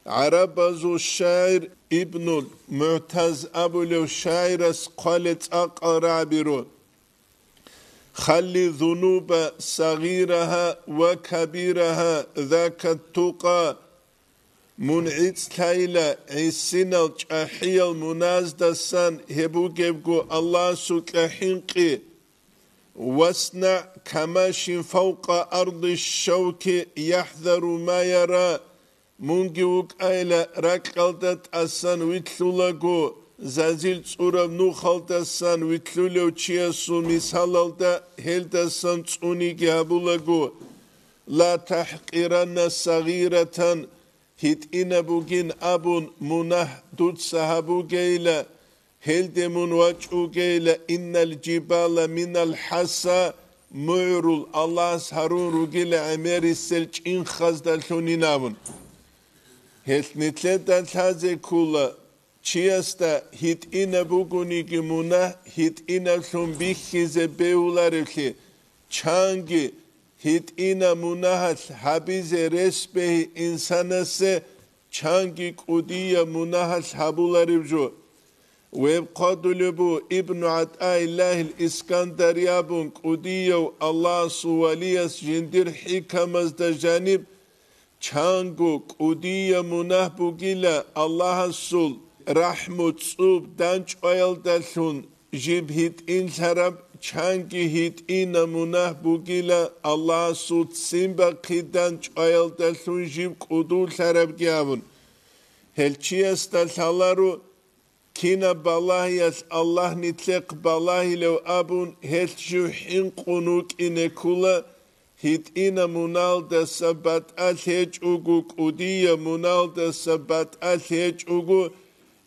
عربزو الشاعر ابن المعتز أبو لو شاعر قالت أقرع برو خلي ذنوب صغيرها وكبيرها ذاك التقى منعت تايلا عسنا الجحيل منازدسان هبوغبغو الله سكحنقي واصنع كماش فوق أرض الشوك يحذر ما يرى منجوك أيلا ركالدت أسان ويتلولغو زازيل صورة نوخالت أسان ويتلولو تشيسو مسحلالتا هلت أسان تونيكي هبولغو لا تحقيرن صغيرة هيت إنا بوغين أبون منه دوت صحابو جيلا هلدمون وجهو جيلا إن الجبال من الحسا معرول الله سهرون رجيلا عمير السلج إن خزدالتوني نامون هل نتلدال هذه كولا چيستا هيت إنا بوغونيكي منه هيت إنا لون بيخيز بيولاريخي چانگي هيت إنا منهل حبيز رسبه إنسانسه چانگي قدية منهل حبولاريجو ويبقادلبو ابن عطاء الله الإسكندريابون قدية الله سواليس جندر حكمز دا جانب چانگو قدية منهبو گيلا الله السول رحمو تصوب دانچ آيال دالون جيب هيت إن سرب چانگي هيت إنا منهبو گيلا الله سول سيمبا قيدانچ آيال دالون جيب قدول سرب گيابون هل چيس دالالارو كينا بالله الله نتلق بالله لو أبون هلشو حنقنوك إنكولا هيت إنا منال دا سبات ألهج أغو قدية منال دا سبات ألهج أغو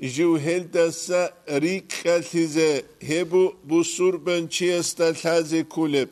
جو هل دا سا ريك خلتزه هبو بسور بنچيستا الهازي كولب